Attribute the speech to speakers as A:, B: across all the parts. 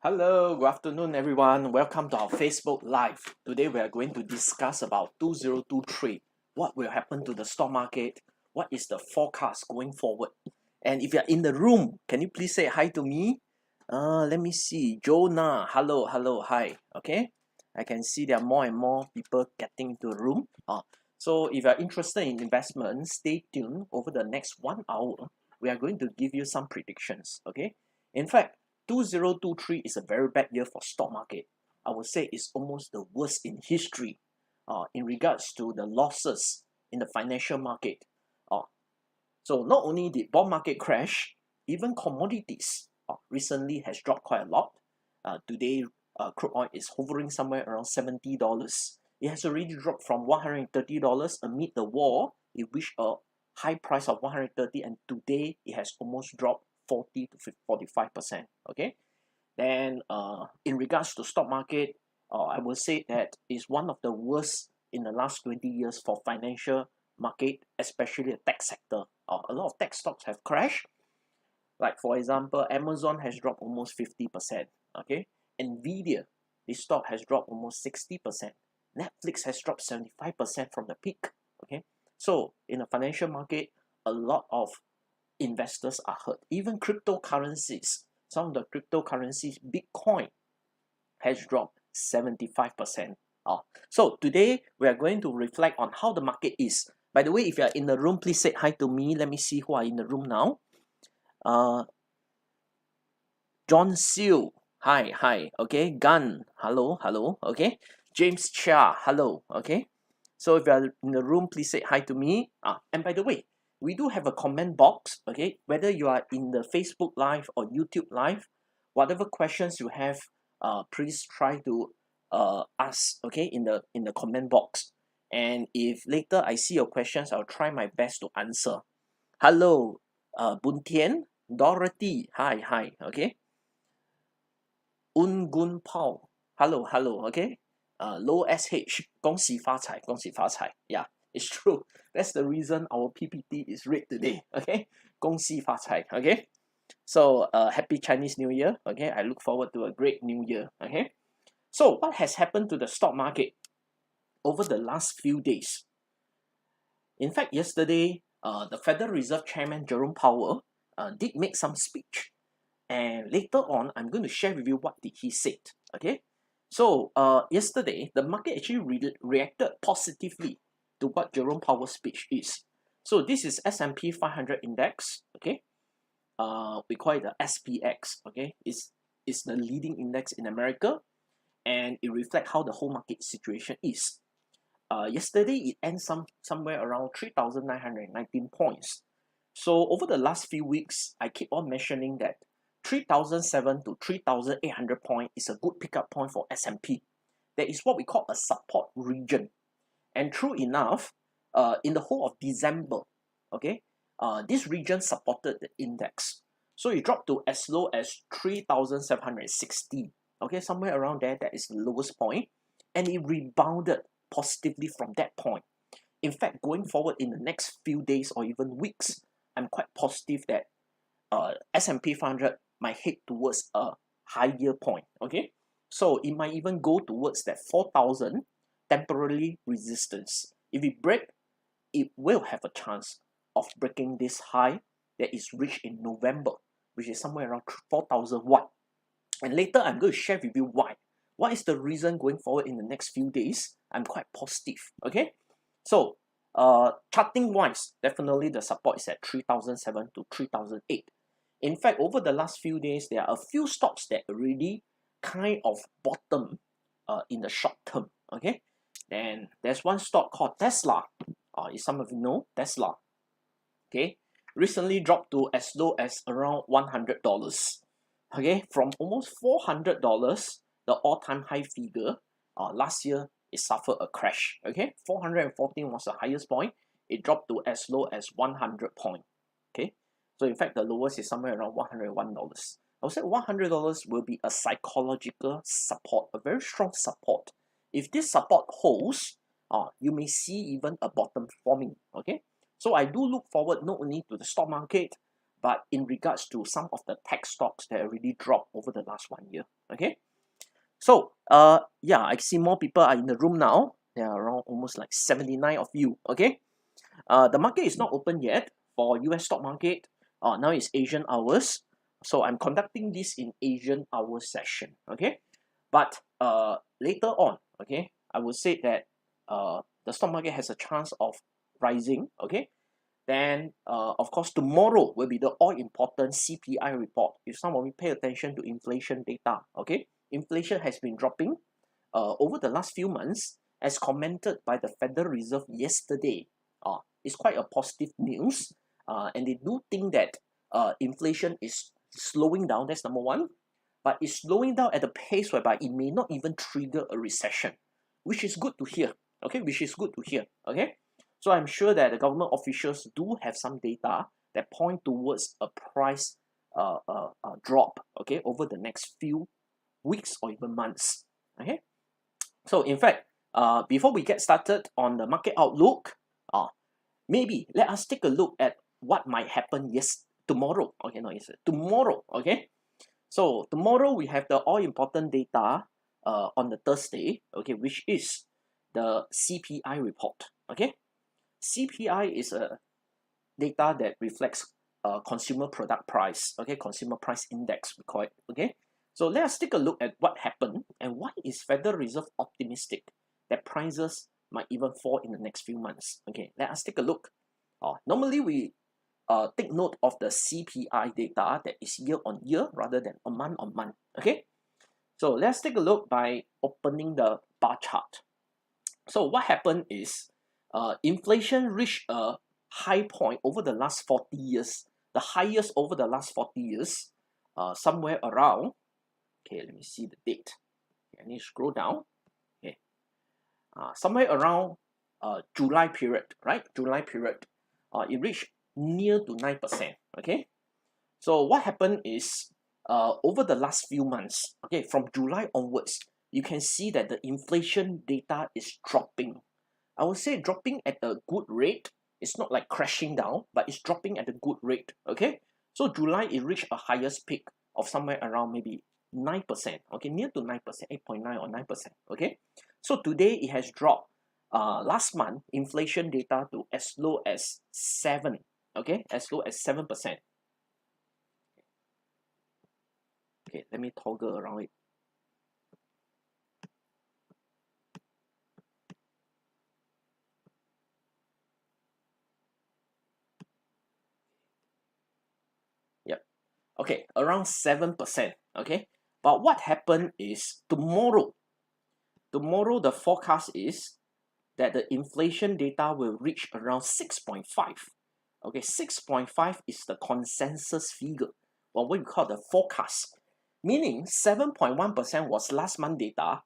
A: Hello, good afternoon, everyone. Welcome to our Facebook Live. Today, we are going to discuss about 2023. What will happen to the stock market? What is the forecast going forward? And if you're in the room, can you please say hi to me? Let me see. Jonah, hello, hi. Okay, I can see there are more and more people getting into the room. So if you're interested in investment, stay tuned. Over the next 1 hour, we are going to give you some predictions. Okay, in fact, 2023 is a very bad year for stock market. I would say it's almost the worst in history in regards to the losses in the financial market. So not only did bond market crash, even commodities recently has dropped quite a lot. Today, crude oil is hovering somewhere around $70. It has already dropped from $130 amid the war. It reached a high price of 130, and today it has almost dropped 40 to 45%. Okay, then in regards to stock market, I will say that is one of the worst in the last 20 years for financial market, especially the tech sector. A lot of tech stocks have crashed. Like for example, Amazon has dropped almost 50%. Okay, Nvidia, this stock has dropped almost 60%. Netflix has dropped 75% from the peak. Okay, so in the financial market, a lot of investors are hurt. Even cryptocurrencies, some of the cryptocurrencies, Bitcoin has dropped 75%. So today we are going to reflect on how the market is. By the way, if you are in the room, please say hi to me. Let me see who are in the room now. John Siu, hi, okay. Gun, hello, okay. James Chia, hello, okay. So if you are in the room, please say hi to me. And by the way, we do have a comment box, okay. Whether you are in the Facebook Live or YouTube Live, whatever questions you have, please try to ask, okay, in the comment box. And if later I see your questions, I'll try my best to answer. Hello, Boon Tian, Dorothy, hi, okay. Gun Pao, hello, okay. Low SH, 恭喜发财, yeah, it's true. That's the reason our PPT is red today, okay. 恭喜发财, okay. So happy Chinese New Year, okay. I look forward to a great new year, okay. So what has happened to the stock market over the last few days? In fact, yesterday, the Federal Reserve Chairman Jerome Powell did make some speech. And later on, I'm going to share with you what did he said. Okay, so yesterday the market actually reacted positively to what Jerome Powell's speech is. So this is S&P 500 index. Okay, we call it the SPX. Okay, it's the leading index in America, and it reflects how the whole market situation is. Yesterday it ends somewhere around 3,919 points. So over the last few weeks, I keep on mentioning that 3,007 to 3,800 point is a good pickup point for S&P. That is what we call a support region. And true enough, in the whole of December, okay, this region supported the index. So it dropped to as low as 3,760. Okay, somewhere around there, that is the lowest point. And it rebounded positively from that point. In fact, going forward in the next few days or even weeks, I'm quite positive that S&P 500 might head towards a higher point. Okay, so it might even go towards that 4,000 temporary resistance. If it break, it will have a chance of breaking this high that is reached in November, which is somewhere around 4,001. And later I'm going to share with you why. What is the reason going forward in the next few days? I'm quite positive. Okay, so charting wise, definitely the support is at 3,007 to 3,008. In fact, over the last few days, there are a few stocks that already kind of bottom in the short term. Okay, and there's one stock called Tesla. If some of you know Tesla, okay, recently dropped to as low as around $100. Okay, from almost $400, the all-time high figure. Last year it suffered a crash. Okay, 414 was the highest point. It dropped to as low as 100 point. Okay, so in fact the lowest is somewhere around $101. I would say $100 will be a psychological support, a very strong support. If this support holds, you may see even a bottom forming. Okay, so I do look forward not only to the stock market, but in regards to some of the tech stocks that already dropped over the last 1 year. Okay, so yeah, I see more people are in the room now. There are around almost like 79 of you. Okay, the market is not open yet for US stock market. Now it's Asian hours, so I'm conducting this in Asian hours session. Okay, but later on, okay, I will say that the stock market has a chance of rising. Okay, then of course tomorrow will be the all important CPI report. If some of you pay attention to inflation data, okay, inflation has been dropping over the last few months, as commented by the Federal Reserve yesterday. It's quite a positive news, and they do think that inflation is slowing down. That's number one, but it's slowing down at a pace whereby it may not even trigger a recession, which is good to hear. Okay, which is good to hear. Okay, so I'm sure that the government officials do have some data that point towards a price drop. Okay, over the next few weeks or even months. Okay, so in fact, before we get started on the market outlook, maybe let us take a look at what might happen tomorrow. Okay, no, yes, tomorrow. Okay, so tomorrow we have the all important data on the Thursday. Okay, which is the CPI report. Okay, CPI is a data that reflects consumer product price. Okay, consumer price index we call it. Okay, so let us take a look at what happened and why is Federal Reserve optimistic that prices might even fall in the next few months. Okay, let us take a look. Normally we take note of the CPI data that is year on year rather than a month on month. Okay, so let's take a look by opening the bar chart. So what happened is inflation reached a high point over the last 40 years, the highest over the last 40 years, somewhere around, okay, let me see the date. I need to scroll down. Okay, somewhere around July period, right? July period, it reached near to 9%. Okay, so what happened is over the last few months, okay, from July onwards, you can see that the inflation data is dropping. I would say dropping at a good rate. It's not like crashing down, but it's dropping at a good rate. Okay, so July it reached a highest peak of somewhere around maybe 9%. Okay, near to 9%, 8.9 or 9%. Okay, so today it has dropped. Last month inflation data to as low as 7. Okay, as low as 7%. Okay, let me toggle around it. Yep. Okay, around 7%. Okay, but what happened is tomorrow the forecast is that the inflation data will reach around 6.5. Okay, 6.5 is the consensus figure, or what we call the forecast, meaning 7.1% was last month data.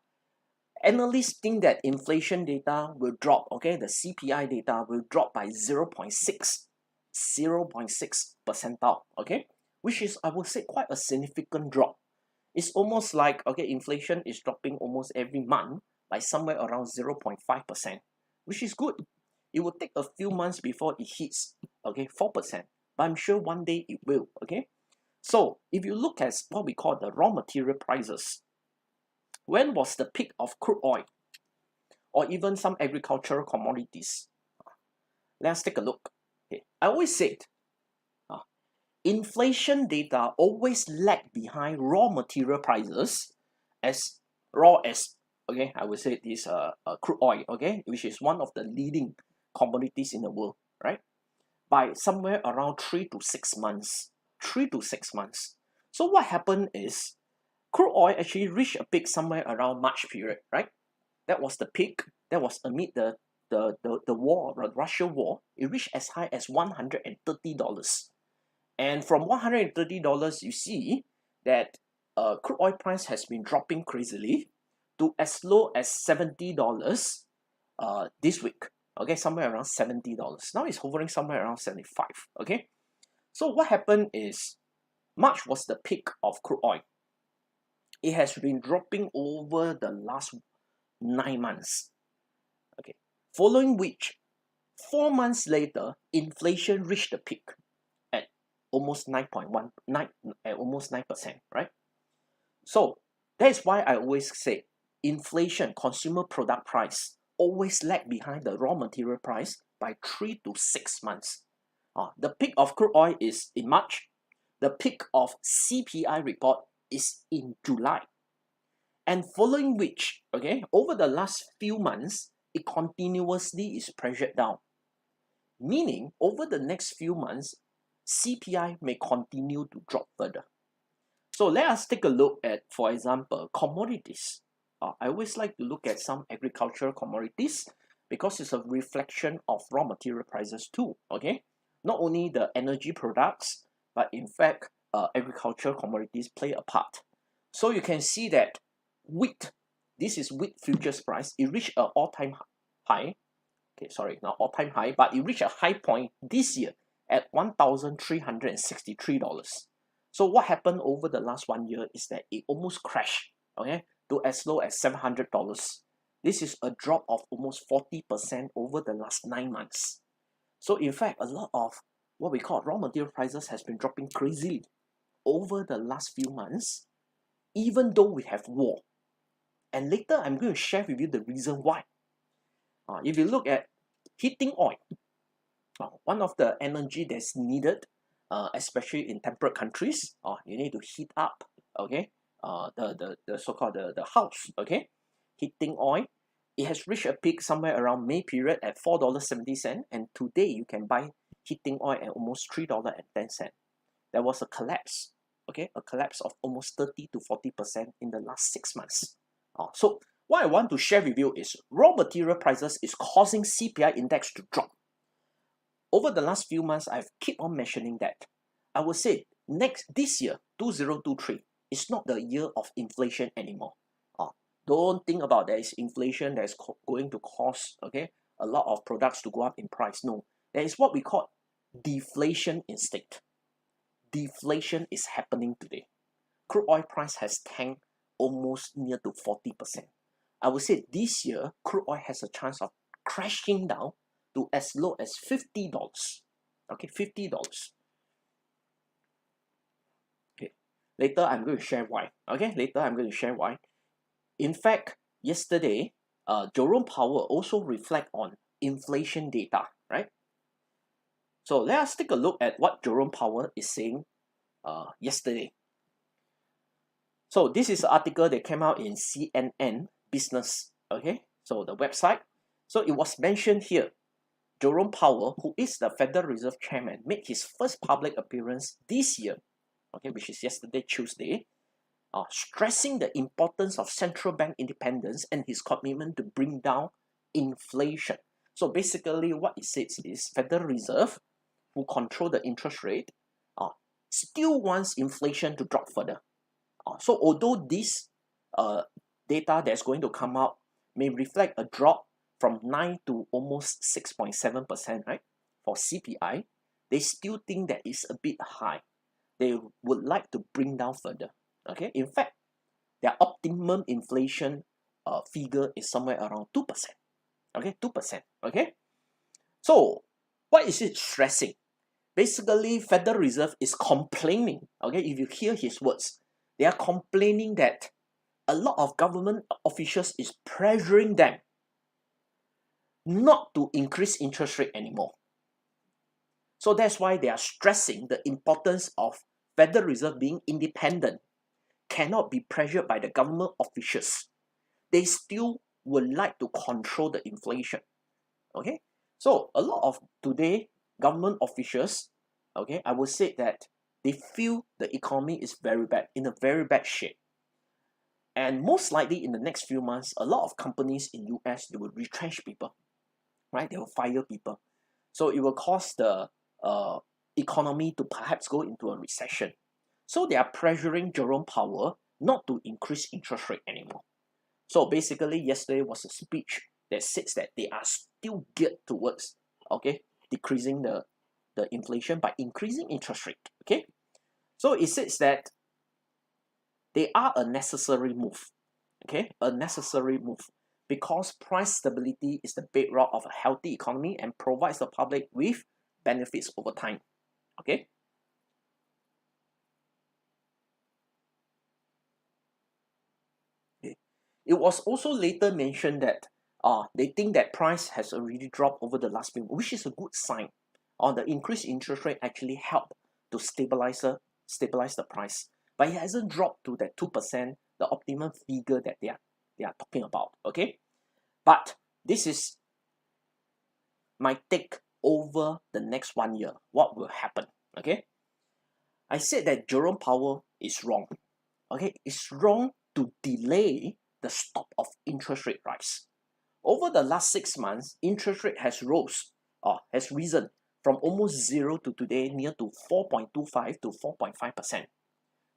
A: Analysts think that inflation data will drop. Okay, the CPI data will drop by 0.6 percentile. Okay, which is, I would say, quite a significant drop. It's almost like, okay, inflation is dropping almost every month by somewhere around 0.5%, which is good. It will take a few months before it hits, okay, 4%, but I'm sure one day it will. Okay, so if you look at what we call the raw material prices, when was the peak of crude oil or even some agricultural commodities? Let's take a look. Okay, I always said inflation data always lag behind raw material prices, as raw as, okay, I would say this crude oil, okay, which is one of the leading commodities in the world, right, by somewhere around 3 to 6 months. 3 to 6 months. So what happened is crude oil actually reached a peak somewhere around March period, right? That was the peak. That was amid the war, the Russia war. It reached as high as $130. And from $130, you see that crude oil price has been dropping crazily to as low as $70 this week. Okay, somewhere around $70. Now it's hovering somewhere around 75. Okay, so what happened is March was the peak of crude oil. It has been dropping over the last 9 months. Okay, following which 4 months later, inflation reached the peak at almost 9.19, almost 9%, right? So that's why I always say inflation, consumer product price, always lag behind the raw material price by 3 to 6 months. The peak of crude oil is in March. The peak of CPI report is in July. And following which, okay, over the last few months, it continuously is pressured down. Meaning, over the next few months, CPI may continue to drop further. So let us take a look at, for example, commodities. I always like to look at some agricultural commodities because it's a reflection of raw material prices too, okay? Not only the energy products, but in fact, agricultural commodities play a part. So you can see that wheat, this is wheat futures price, it reached an all-time high. Okay, sorry, not all-time high, but it reached a high point this year at $1,363. So what happened over the last 1 year is that it almost crashed, okay, to as low as $700. This is a drop of almost 40% over the last 9 months. So in fact, a lot of what we call raw material prices has been dropping crazily over the last few months, even though we have war. And later, I'm going to share with you the reason why. If you look at heating oil, one of the energy that's needed, especially in temperate countries, you need to heat up, okay, the so-called the house, okay, heating oil. It has reached a peak somewhere around May period at $4.70, and today you can buy heating oil at almost $3.10. There was a collapse, okay, a collapse of almost 30 to 40% in the last 6 months. So what I want to share with you is raw material prices is causing CPI index to drop. Over the last few months, I've keep on mentioning that. I would say this year, 2023, is not the year of inflation anymore. Don't think about there is inflation that is going to cause, okay, a lot of products to go up in price. No, there is what we call deflation instead. Deflation is happening today. Crude oil price has tanked almost near to 40%. I would say this year, crude oil has a chance of crashing down to as low as $50. Okay, $50. Okay, later I'm going to share why. Okay, later I'm going to share why. In fact, yesterday, Jerome Powell also reflect on inflation data, right? So let us take a look at what Jerome Powell is saying yesterday. So this is an article that came out in CNN Business, okay? So the website. So it was mentioned here, Jerome Powell, who is the Federal Reserve Chairman, made his first public appearance this year, okay, which is yesterday, Tuesday, stressing the importance of central bank independence and his commitment to bring down inflation. So basically what it says is Federal Reserve, who control the interest rate, still wants inflation to drop further. So although this data that's going to come out may reflect a drop from 9 to almost 6.7%, right, for CPI, they still think that is a bit high. They would like to bring down further. Okay, in fact, their optimum inflation figure is somewhere around 2%. Okay, 2%. Okay, so what is it stressing? Basically, Federal Reserve is complaining. Okay, if you hear his words, they are complaining that a lot of government officials is pressuring them not to increase interest rate anymore. So that's why they are stressing the importance of Federal Reserve being independent, cannot be pressured by the government officials. They still would like to control the inflation. Okay, so a lot of today government officials, okay, I would say that they feel the economy is very bad, in a very bad shape. And most likely in the next few months, a lot of companies in US, they will retrench people, right? They will fire people. So it will cause the economy to perhaps go into a recession. So they are pressuring Jerome Powell not to increase interest rate anymore. So basically, yesterday was a speech that says that they are still geared towards, okay, decreasing the inflation by increasing interest rate. Okay, so it says that they are a necessary move. Okay, a necessary move because price stability is the bedrock of a healthy economy and provides the public with benefits over time. Okay, It was also later mentioned that they think that price has already dropped over the last few, which is a good sign. The increased interest rate actually helped to stabilize the price, but it hasn't dropped to that 2%, the optimum figure that they are talking about. Okay, but this is my take over the next 1 year. What will happen? Okay, I said that Jerome Powell is wrong. Okay, it's wrong to delay the stop of interest rate rise. Over the last 6 months, interest rate has risen from almost zero to today near to 4.25 to 4.5%.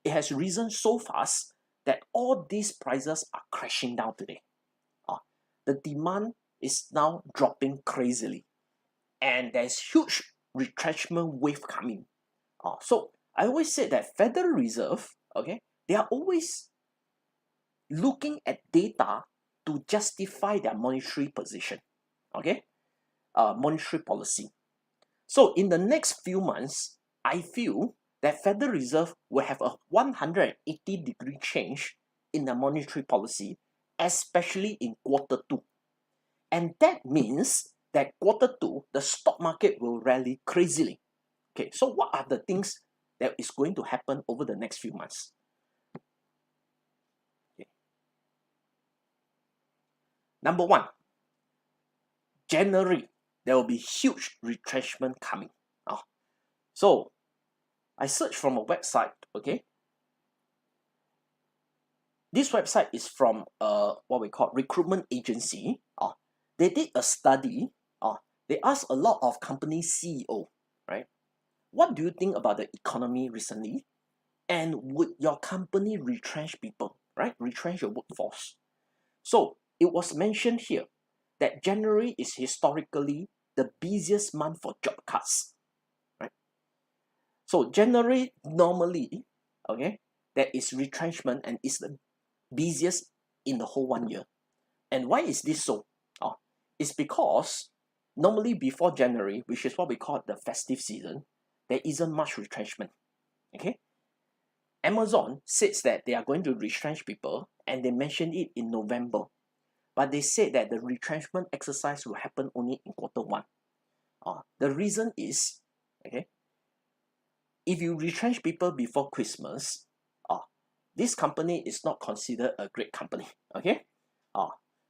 A: It has risen so fast that all these prices are crashing down today. The demand is now dropping crazily, and there's huge retrenchment wave coming. So I always say that Federal Reserve, okay, they are always looking at data to justify their monetary position, okay, monetary policy. So in the next few months, I feel that Federal Reserve will have a 180-degree change in the monetary policy, especially in Q2. And that means that Q2, the stock market will rally crazily. Okay, so what are the things that is going to happen over the next few months? Okay. Number one, January, there will be huge retrenchment coming. So I searched from a website, okay? This website is from what we call recruitment agency. They did a study. They asked a lot of company CEO, right? What do you think about the economy recently? And would your company retrench people, right? Retrench your workforce. So it was mentioned here that January is historically the busiest month for job cuts, right? So January normally, okay, there is retrenchment and is the busiest in the whole 1 year. And why is this so? It's because normally before January, which is what we call the festive season, there isn't much retrenchment. Okay, Amazon says that they are going to retrench people, and they mentioned it in November, but they said that the retrenchment exercise will happen only in Q1. The reason is, okay, if you retrench people before Christmas, this company is not considered a great company. Okay,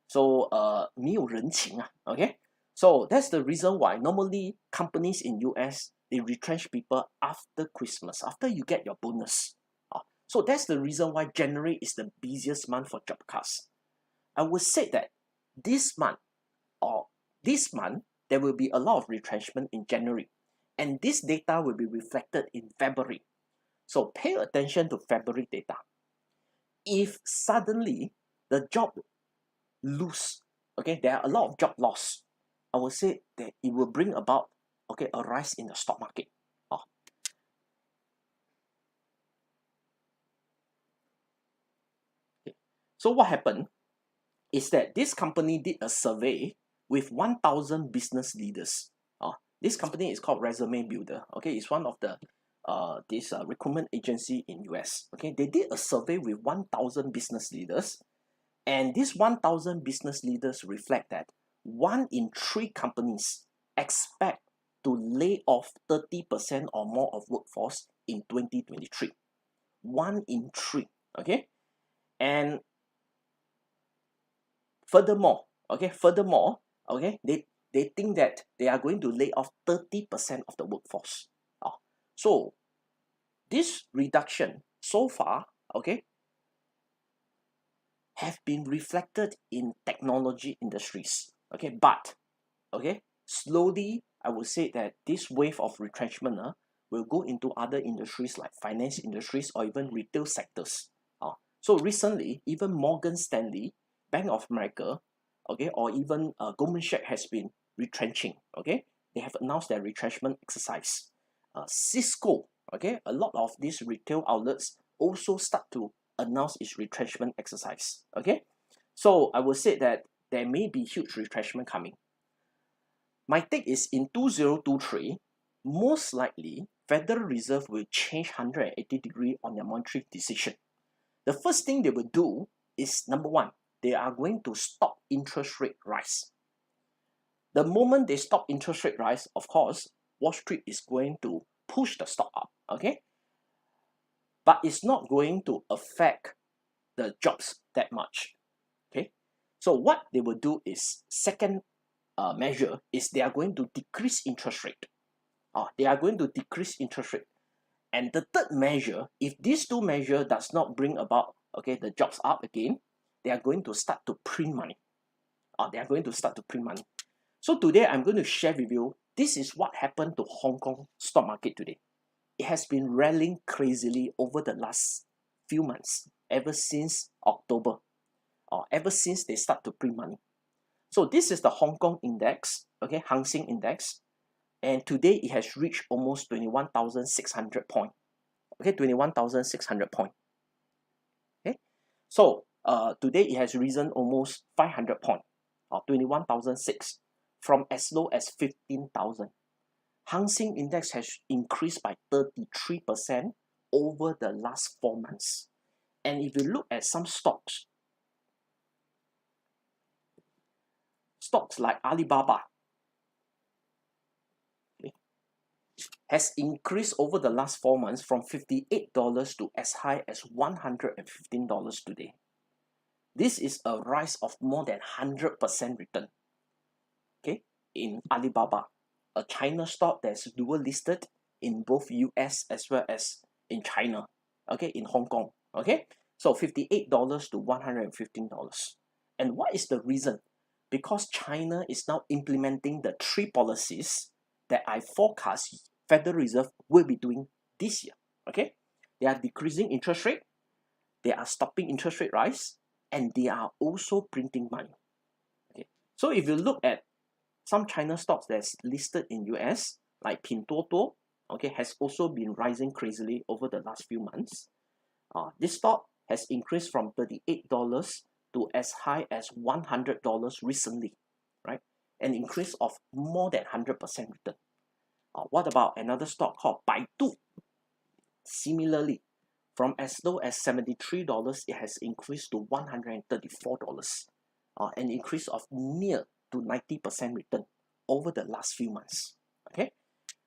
A: so 没有人情啊. Okay, so that's the reason why normally companies in US, they retrench people after Christmas, after you get your bonus. So that's the reason why January is the busiest month for job cuts. I would say that this month, there will be a lot of retrenchment in January, and this data will be reflected in February. So pay attention to February data. If suddenly the job lose, okay, there are a lot of job loss, I will say that it will bring about, okay, a rise in the stock market. Okay. So what happened is that this company did a survey with 1,000 business leaders. This company is called Resume Builder. Okay, it's one of the this recruitment agency in US. Okay, they did a survey with 1,000 business leaders, and these 1,000 business leaders reflect that 1 in 3 companies expect to lay off 30% or more of workforce in 2023. 1 in 3. Okay, and furthermore, they think that they are going to lay off 30% of the workforce. So this reduction so far, okay, have been reflected in technology industries. Okay, but okay, slowly I would say that this wave of retrenchment will go into other industries like finance industries or even retail sectors. So recently, even Morgan Stanley, Bank of America, okay, or even Goldman Sachs has been retrenching. Okay, they have announced their retrenchment exercise. Cisco, okay, a lot of these retail outlets also start to announce its retrenchment exercise. Okay, so I will say that there may be huge retrenchment coming. My take is in 2023, most likely Federal Reserve will change 180 degree on their monetary decision. The first thing they will do is, number one, they are going to stop interest rate rise. The moment they stop interest rate rise, of course, Wall Street is going to push the stock up, okay? But it's not going to affect the jobs that much, okay? So what they will do is, second measure is they are going to decrease interest rate. They are going to decrease interest rate. And the third measure, if these two measures does not bring about, okay, the jobs up again, they are going to start to print money. They are going to start to print money. So today I'm going to share with you, this is what happened to Hong Kong stock market today. It has been rallying crazily over the last few months, ever since October, or ever since they start to print money. So this is the Hong Kong index, okay, Hang Seng index, and today it has reached almost 21,600 points. Okay, 21,600 points. Okay, so today it has risen almost 500 points, or 21,600, from as low as 15,000. Hang Seng index has increased by 33% over the last 4 months. And if you look at some stocks like Alibaba, okay, has increased over the last 4 months from $58 to as high as $115 today. This is a rise of more than 100% return, okay, in Alibaba, a China stock that's dual listed in both US as well as in China, okay, in Hong Kong, okay. So $58 to $115. And what is the reason? Because China is now implementing the 3 policies that I forecast Federal Reserve will be doing this year, okay. They are decreasing interest rate, they are stopping interest rate rise, and they are also printing money, okay. So if you look at some China stocks that's listed in US, like Pinduoduo, okay, has also been rising crazily over the last few months. This stock has increased from $38 to as high as $100 recently, right? An increase of more than 100% return. What about another stock called Baidu? Similarly, from as low as $73, it has increased to $134, an increase of near to 90% return over the last few months, okay?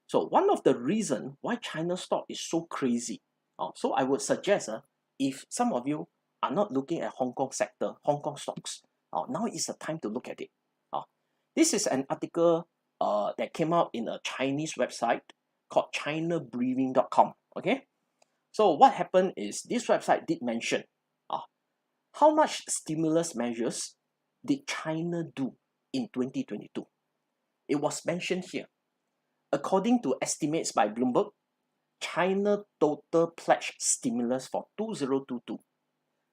A: So one of the reasons why China stock is so crazy, so I would suggest if some of you are not looking at Hong Kong sector, Hong Kong stocks, now is the time to look at it. This is an article that came out in a Chinese website called chinabriefing.com, okay? So what happened is this website did mention how much stimulus measures did China do in 2022. It was mentioned here. According to estimates by Bloomberg, China total pledged stimulus for 2022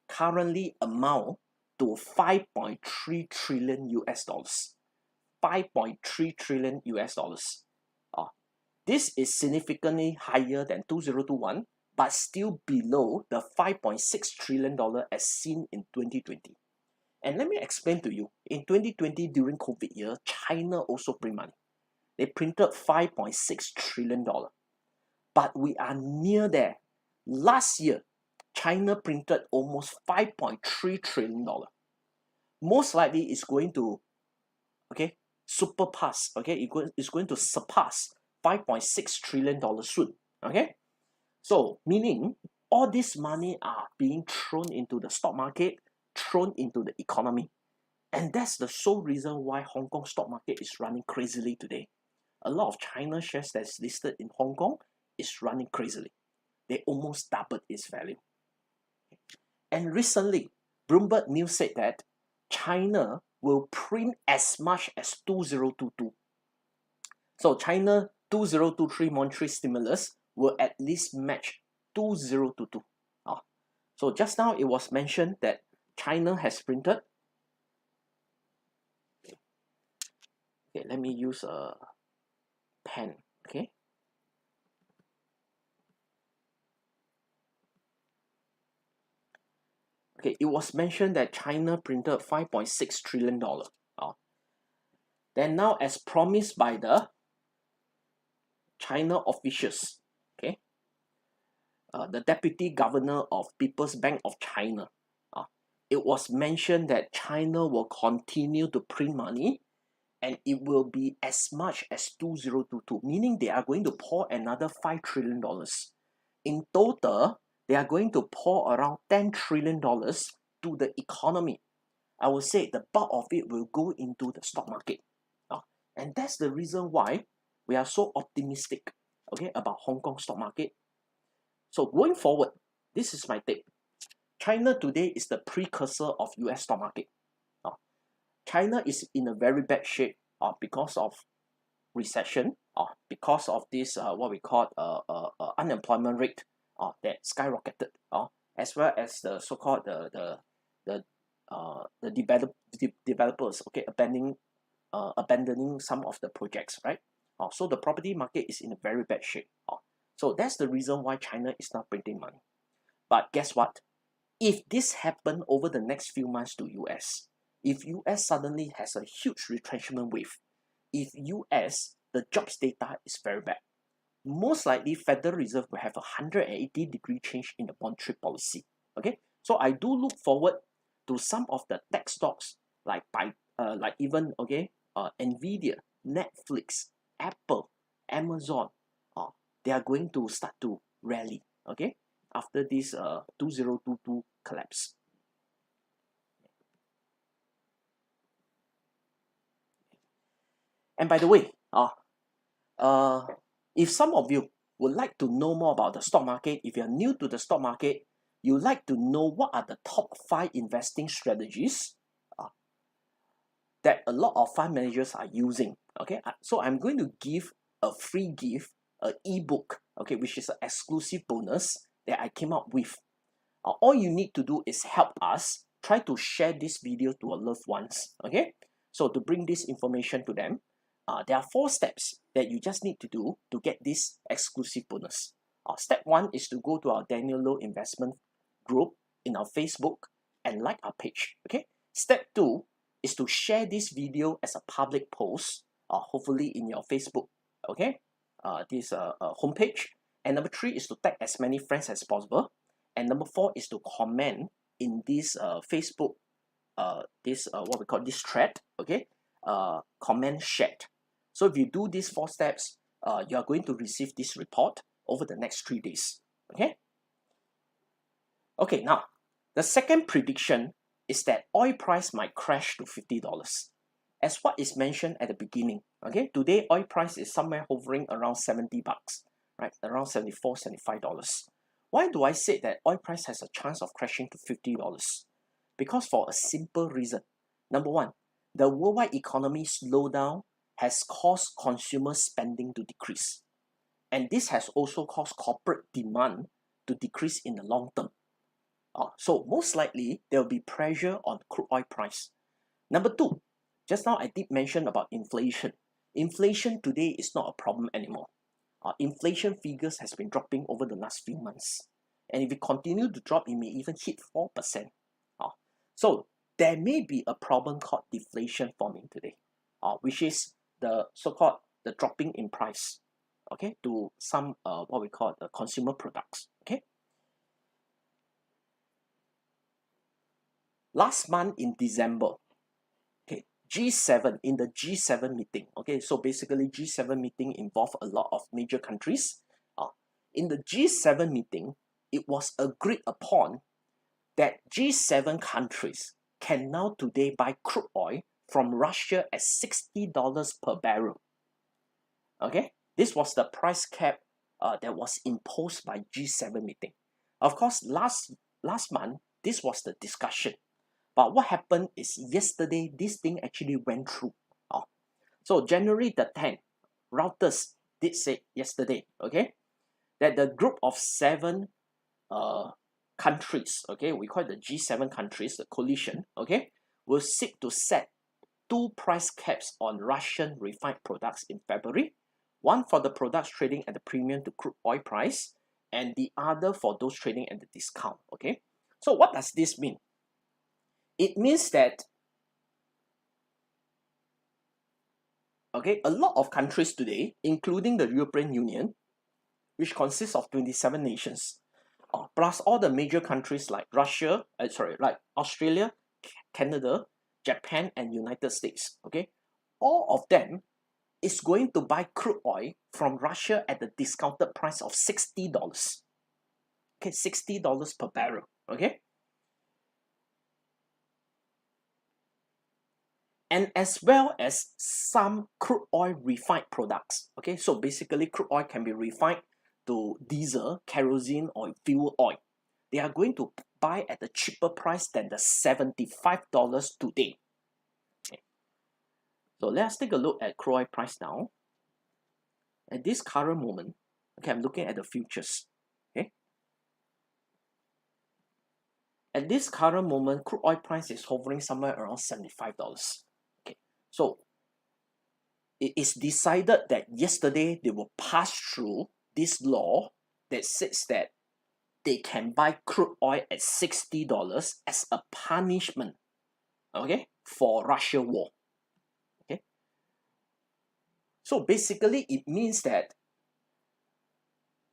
A: currently amount to 5.3 trillion US dollars. 5.3 trillion US dollars. This is significantly higher than 2021, but still below the $5.6 trillion as seen in 2020. And let me explain to you, in 2020 during COVID year, China also print money. They printed $5.6 trillion. But we are near there. Last year, China printed almost $5.3 trillion. Most likely it's going to, okay, surpass, okay, it's going to surpass $5.6 trillion soon, okay? So, meaning all this money are being thrown into the stock market, thrown into the economy. And that's the sole reason why Hong Kong stock market is running crazily today. A lot of China shares that's listed in Hong Kong is running crazily. They almost doubled its value. And recently, Bloomberg News said that China will print as much as 2022. So China 2023 monetary stimulus will at least match 2022. So just now it was mentioned that China has printed. Okay, let me use a pen. Okay. Okay, it was mentioned that China printed $5.6 trillion. Then now, as promised by the China officials, okay, the deputy governor of People's Bank of China, it was mentioned that China will continue to print money and it will be as much as 2022, meaning they are going to pour another $5 trillion. In total, they are going to pour around $10 trillion to the economy. I would say the bulk of it will go into the stock market. And that's the reason why we are so optimistic, okay, about Hong Kong stock market. So going forward, this is my take. China today is the precursor of US stock market. China is in a very bad shape because of recession, because of this what we call unemployment rate that skyrocketed, as well as the so-called the developers, okay, abandoning some of the projects, right? So the property market is in a very bad shape. So that's the reason why China is not printing money. But guess what? If this happen over the next few months to US, if US suddenly has a huge retrenchment wave, if US, the jobs data is very bad, most likely Federal Reserve will have a 180-degree change in the monetary policy. Okay, so I do look forward to some of the tech stocks like even Nvidia, Netflix, Apple, Amazon. They are going to start to rally. Okay, after this 2022 collapse. And by the way, if some of you would like to know more about the stock market, if you're new to the stock market, you'd like to know what are the top 5 investing strategies that a lot of fund managers are using. Okay, so I'm going to give a free gift, an ebook, okay, which is an exclusive bonus that I came up with. All you need to do is help us try to share this video to our loved ones. Okay, so to bring this information to them, there are 4 steps that you just need to do to get this exclusive bonus. Step 1 is to go to our Daniel Loh investment group in our Facebook and like our page. Okay. Step 2 is to share this video as a public post, hopefully in your Facebook. Okay, this homepage. And number 3 is to tag as many friends as possible. And number 4 is to comment in this Facebook, what we call this thread. Okay, comment shared. So if you do these 4 steps, you are going to receive this report over the next 3 days. Okay. Okay, now the second prediction is that oil price might crash to $50. As what is mentioned at the beginning. Okay, today oil price is somewhere hovering around 70 bucks, right? Around $74, $75. Why do I say that oil price has a chance of crashing to $50? Because for a simple reason. Number 1, the worldwide economy slowdown has caused consumer spending to decrease. And this has also caused corporate demand to decrease in the long term. So most likely, there will be pressure on crude oil price. Number 2, just now I did mention about inflation. Inflation today is not a problem anymore. Inflation figures has been dropping over the last few months. And if it continue to drop, it may even hit 4%. So there may be a problem called deflation forming today, which is the so-called the dropping in price, okay, to some what we call the consumer products. Okay. Last month in December, okay, G7, in the G7 meeting, okay, so basically G7 meeting involved a lot of major countries. In the G7 meeting, it was agreed upon that G7 countries can now today buy crude oil from Russia at $60 per barrel. Okay, this was the price cap that was imposed by G7 meeting. Of course, last month, this was the discussion. But what happened is yesterday, this thing actually went through. So January the 10th, Reuters did say yesterday, okay, that the group of 7 countries, okay, we call it the G7 countries, the coalition, okay, will seek to set 2 price caps on Russian refined products in February, one for the products trading at the premium to crude oil price, and the other for those trading at the discount. Okay, so what does this mean? It means that, okay, a lot of countries today, including the European Union, which consists of 27 nations, plus all the major countries like like Australia, Canada, Japan, and United States, okay, all of them is going to buy crude oil from Russia at the discounted price of $60. Okay, $60 per barrel, okay? And as well as some crude oil refined products, okay? So basically crude oil can be refined to diesel, kerosene, or fuel oil. They are going to buy at a cheaper price than the $75 today. Okay. So let's take a look at crude oil price now. At this current moment, okay, I'm looking at the futures. Okay. At this current moment, crude oil price is hovering somewhere around $75. Okay. So it is decided that yesterday they will pass through this law that says that they can buy crude oil at $60 as a punishment, okay, for Russia war. Okay. So basically it means that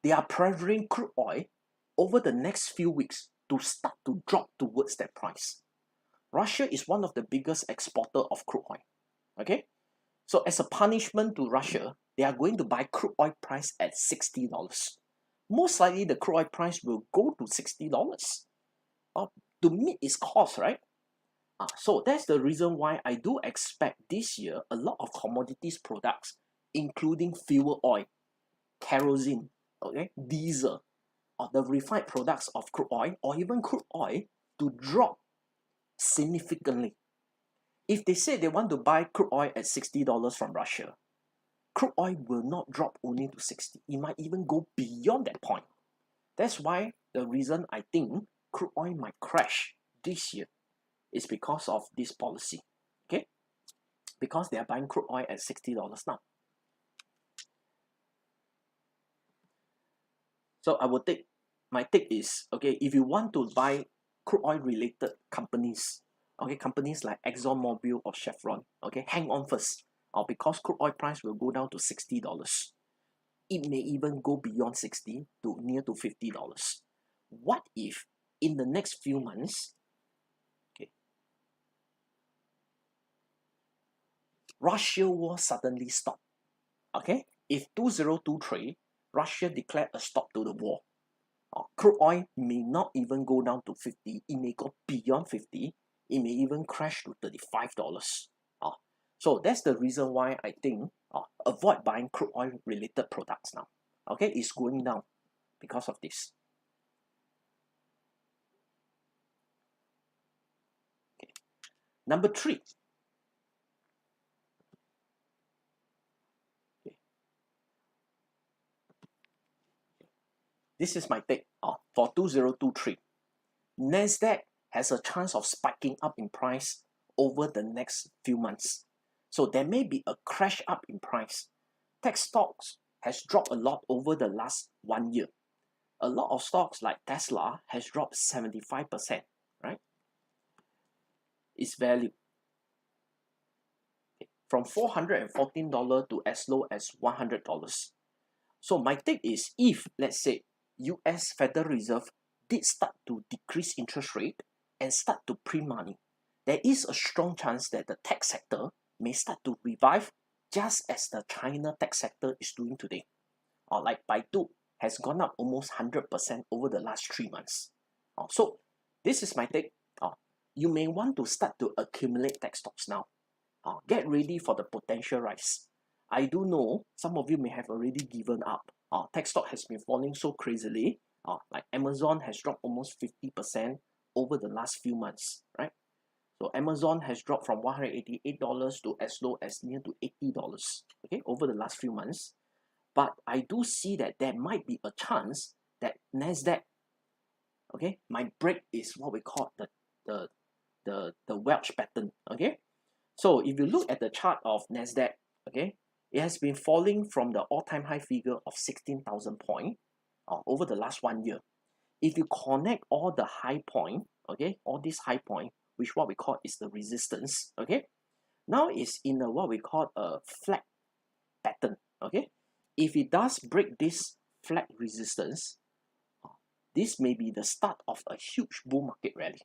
A: they are pressuring crude oil over the next few weeks to start to drop towards that price. Russia is one of the biggest exporter of crude oil. Okay. So as a punishment to Russia, they are going to buy crude oil price at $60. Most likely the crude oil price will go to $60 to meet its cost, right? So that's the reason why I do expect this year a lot of commodities products, including fuel oil, kerosene, okay, diesel, or the refined products of crude oil, or even crude oil, to drop significantly. If they say they want to buy crude oil at $60 from Russia, crude oil will not drop only to 60. It might even go beyond that point. That's why the reason I think crude oil might crash this year is because of this policy. Okay? Because they are buying crude oil at $60 now. So I will take, my take is, okay, if you want to buy crude oil related companies, okay, companies like ExxonMobil or Chevron, okay, hang on first, because crude oil price will go down to $60. It may even go beyond 60 to near to $50. What if in the next few months, okay, Russia war suddenly stop? Okay, if 2023 Russia declared a stop to the war, crude oil may not even go down to 50, it may go beyond 50, it may even crash to $35. So that's the reason why I think avoid buying crude oil related products now. Okay, it's going down because of this. Okay. Number 3. Okay. This is my take for 2023. Nasdaq has a chance of spiking up in price over the next few months. So there may be a crash up in price. Tech stocks has dropped a lot over the last 1 year. A lot of stocks like Tesla has dropped 75%, right? Its value. From $414 to as low as $100. So my take is, if, let's say, US Federal Reserve did start to decrease interest rate and start to print money, there is a strong chance that the tech sector may start to revive just as the China tech sector is doing today. Like Baidu has gone up almost 100% over the last 3 months. So this is my take. You may want to start to accumulate tech stocks now. Get ready for the potential rise. I do know some of you may have already given up. Tech stock has been falling so crazily. Like Amazon has dropped almost 50% over the last few months, right? So Amazon has dropped from $188 to as low as near to $80, okay, over the last few months. But I do see that there might be a chance that Nasdaq, okay, might break is what we call the Welch pattern, okay. So if you look at the chart of Nasdaq, okay, it has been falling from the all-time high figure of 16,000 points over the last 1 year. If you connect all the high point, okay, all these high point, which what we call is the resistance, okay, now it's in a what we call a flat pattern, okay. If it does break this flat resistance, this may be the start of a huge bull market rally.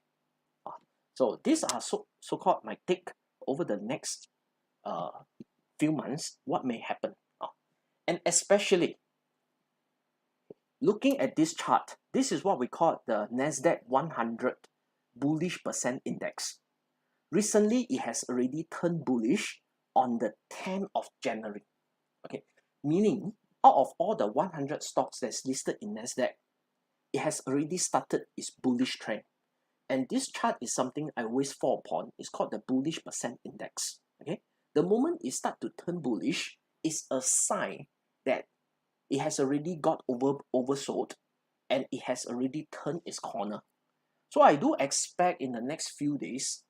A: So these are so-called my take over the next few months, what may happen. And especially looking at this chart, this is what we call the Nasdaq 100 bullish percent index. Recently, it has already turned bullish on the 10th of January. Okay, meaning out of all the 100 stocks that's listed in Nasdaq, it has already started its bullish trend. And this chart is something I always fall upon. It's called the bullish percent index. Okay, the moment it starts to turn bullish, it's a sign that it has already got oversold and it has already turned its corner. So I do expect in the next few days,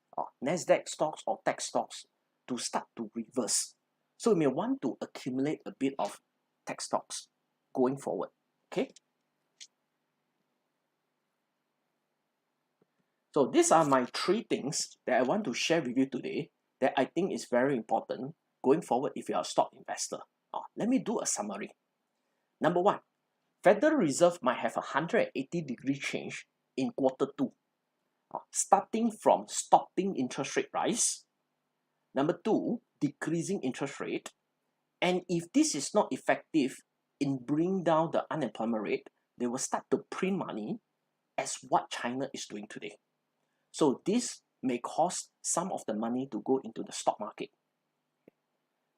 A: Nasdaq stocks or tech stocks to start to reverse. So you may want to accumulate a bit of tech stocks going forward. Okay. So these are my 3 things that I want to share with you today that I think is very important going forward if you are a stock investor. Let me do a summary. Number 1, Federal Reserve might have a 180-degree change in Q2, starting from stopping interest rate rise. Number 2, decreasing interest rate. And if this is not effective in bringing down the unemployment rate, they will start to print money as what China is doing today. So this may cause some of the money to go into the stock market.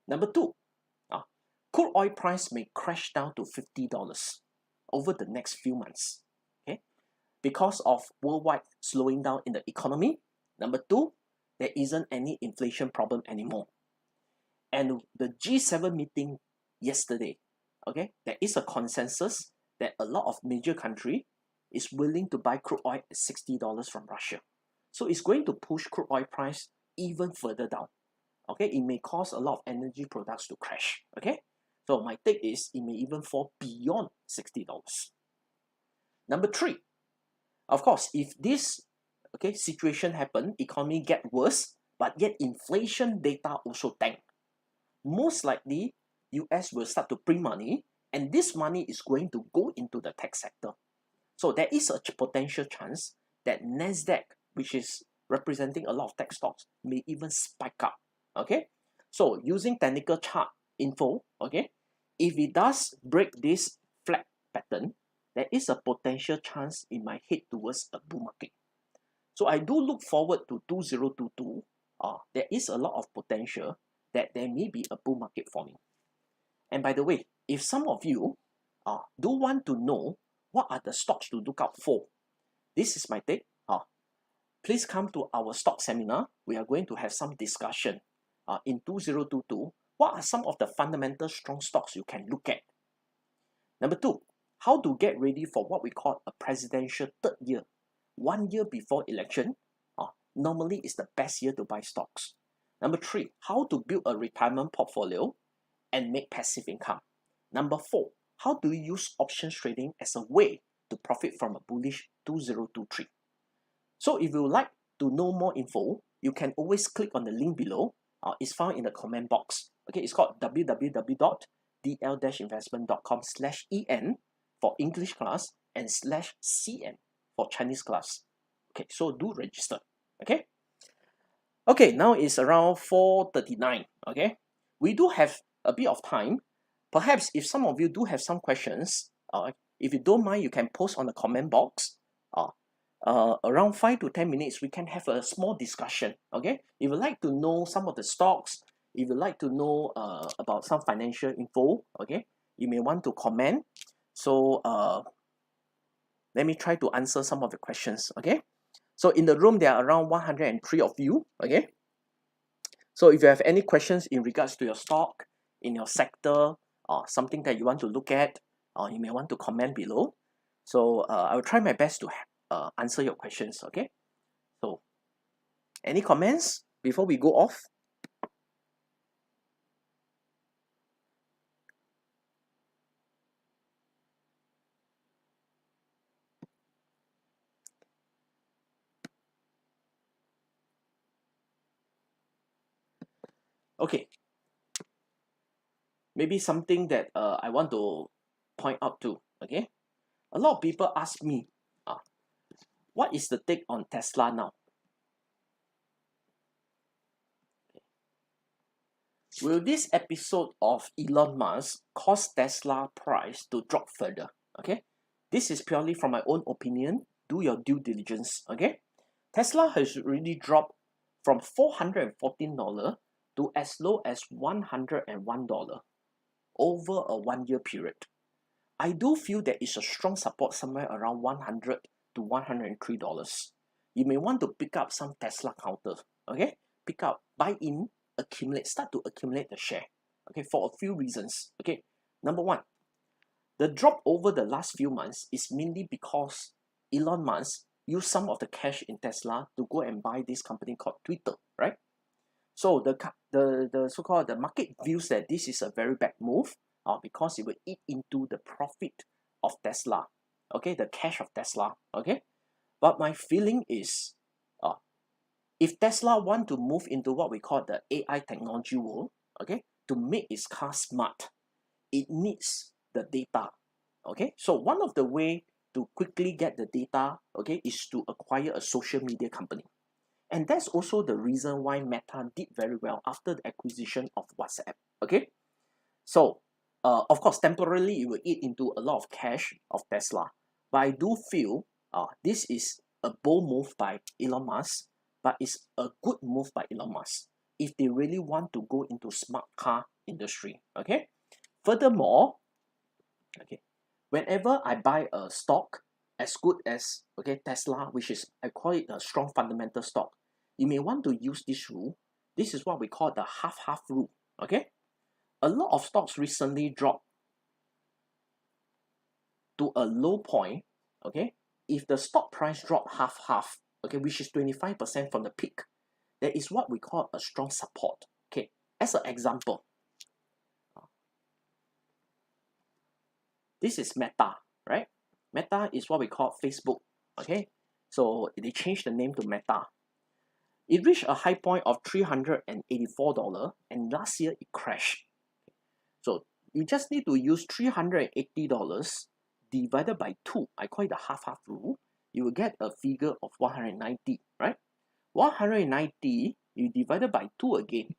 A: Number 2, crude oil price may crash down to $50 over the next few months. Okay, because of worldwide slowing down in the economy. Number 2, there isn't any inflation problem anymore. And the G7 meeting yesterday, okay, there is a consensus that a lot of major country is willing to buy crude oil at $60 from Russia. So it's going to push crude oil price even further down. Okay, it may cause a lot of energy products to crash. Okay, so my take is it may even fall beyond $60. Number 3, of course, if this situation happen, economy get worse, but yet inflation data also tank, most likely US will start to print money, and this money is going to go into the tech sector. So there is a potential chance that Nasdaq, which is representing a lot of tech stocks, may even spike up. Okay, so using technical chart info, okay, if it does break this flat pattern, there is a potential chance it might head towards a bull market. So I do look forward to 2022. There is a lot of potential that there may be a bull market forming. And by the way, if some of you do want to know what are the stocks to look out for, this is my take. Please come to our stock seminar. We are going to have some discussion in 2022. What are some of the fundamental strong stocks you can look at? Number 2, how to get ready for what we call a presidential third year. 1 year before election, normally is the best year to buy stocks. Number 3, how to build a retirement portfolio and make passive income. Number 4, how do you use options trading as a way to profit from a bullish 2023? So if you would like to know more info, you can always click on the link below. It's found in the comment box. Okay, it's called www.dl-investment.com/en for English class and /cn for Chinese class. Okay, so do register. Okay. Okay, now it's around 4:39. Okay, we do have a bit of time. Perhaps if some of you do have some questions, if you don't mind, you can post on the comment box. Around 5 to 10 minutes, we can have a small discussion. Okay, if you'd like to know some of the stocks, if you'd like to know about some financial info, okay, you may want to comment. So let me try to answer some of the questions. Okay, so in the room there are around 103 of you. Okay, so if you have any questions in regards to your stock, in your sector, or something that you want to look at, you may want to comment below. So I will try my best to answer your questions. Okay, so any comments before we go off? Okay, maybe something that I want to point out to. Okay, a lot of people ask me, What is the take on Tesla now? Will this episode of Elon Musk cause Tesla price to drop further? Okay, this is purely from my own opinion. Do your due diligence. Okay, Tesla has really dropped from $414 to as low as $101 over a 1 year period. I do feel there is a strong support somewhere around $100 to $103. You may want to pick up some Tesla counters. Okay, pick up, buy in, accumulate, start to accumulate the share. Okay, for a few reasons. Okay, number one, the drop over the last few months is mainly because Elon Musk used some of the cash in Tesla to go and buy this company called Twitter, right? So the so-called the market views that this is a very bad move, because it will eat into the profit of Tesla, okay, the cash of Tesla, okay. But my feeling is, if Tesla want to move into what we call the AI technology world, okay, to make its car smart, it needs the data, okay. So one of the way to quickly get the data, okay, is to acquire a social media company. And that's also the reason why Meta did very well after the acquisition of WhatsApp, okay. So of course, temporarily it will eat into a lot of cash of Tesla, but I do feel this is a bold move by Elon Musk, but it's a good move by Elon Musk if they really want to go into smart car industry, okay. Furthermore, okay, whenever I buy a stock as good as, okay, Tesla, which is, I call it a strong fundamental stock, you may want to use this rule. This is what we call the half-half rule, okay. A lot of stocks recently dropped to a low point, okay. If the stock price drop half-half, okay, which is 25% from the peak, there is what we call a strong support, okay. As an example, this is Meta, right? Meta is what we call Facebook, okay. So they changed the name to Meta. It reached a high point of $384, and last year it crashed. So you just need to use $380 divided by 2. I call it the half-half rule. You will get a figure of 190, right? 190, you divided by 2 again.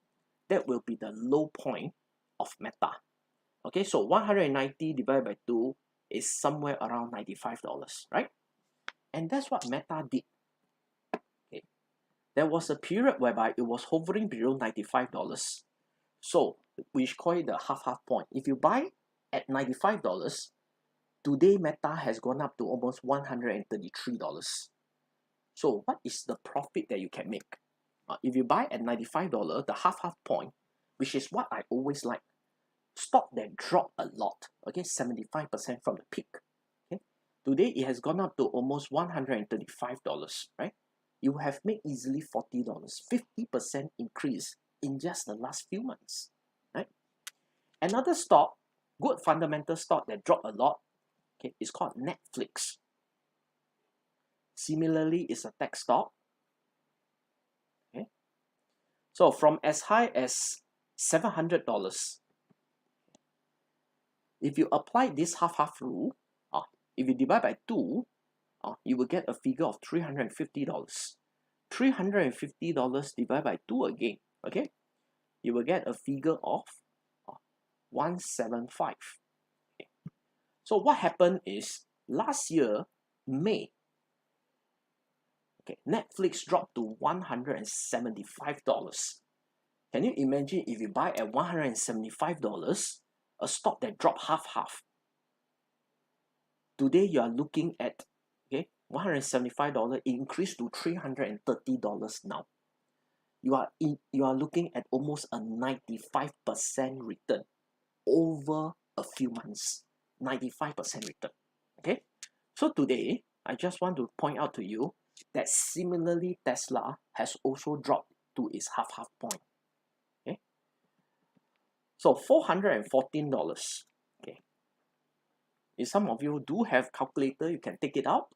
A: That will be the low point of Meta. Okay, so 190 divided by 2 is somewhere around $95, right? And that's what Meta did. Okay, there was a period whereby it was hovering below $95. So we call it the half-half point. If you buy at $95, today Meta has gone up to almost $133. So what is the profit that you can make? If you buy at $95, the half-half point, which is what I always like, stock that drop a lot, okay, 75% from the peak. Okay, today it has gone up to almost $135, right? You have made easily $40, 50% increase in just the last few months, right? Another stock, good fundamental stock that dropped a lot, okay, is called Netflix. Similarly, it's a tech stock. Okay, so from as high as $700, if you apply this half-half rule, if you divide by 2, you will get a figure of $350. $350 divided by 2 again, okay? You will get a figure of 175. Okay. So what happened is, last year, May, okay, Netflix dropped to $175. Can you imagine if you buy at $175, a stock that dropped half-half? Today you are looking at, okay, $175 increased to $330 now. You are looking at almost a 95% return over a few months. 95% return. Okay, so today I just want to point out to you that similarly Tesla has also dropped to its half-half point. Okay, so $414. Okay, if some of you do have calculator, you can take it out.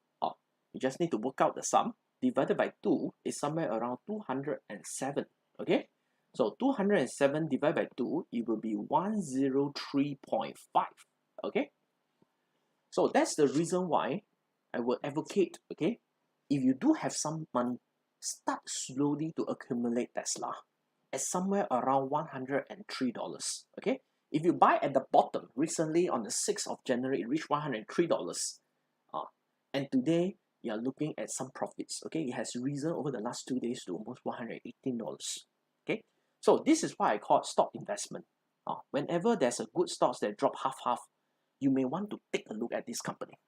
A: You just need to work out the sum. Divided by 2 is somewhere around 207. Okay, so 207 divided by 2, it will be 103.5. Okay, so that's the reason why I will advocate, okay, if you do have some money, start slowly to accumulate Tesla at somewhere around $103. Okay, if you buy at the bottom recently on the 6th of January, it reached $103. And today you are looking at some profits. Okay, it has risen over the last 2 days to almost $118. Okay, so this is why I call it stock investment. Whenever there's a good stocks that drop half, you may want to take a look at this company.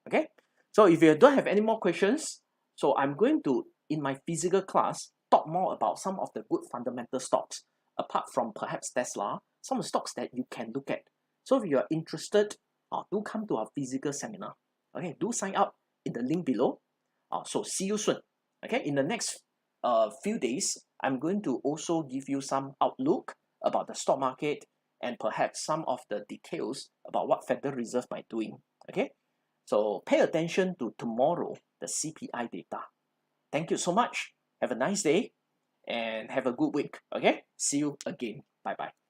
A: Okay, so if you don't have any more questions, so I'm going to, in my physical class, talk more about some of the good fundamental stocks, apart from perhaps Tesla, some of the stocks that you can look at. So if you are interested, do come to our physical seminar. Okay, do sign up in the link below. So see you soon. Okay, in the next few days, I'm going to also give you some outlook about the stock market and perhaps some of the details about what Federal Reserve might doing. Okay, so pay attention to tomorrow, the CPI data. Thank you so much. Have a nice day and have a good week. Okay, see you again. Bye bye.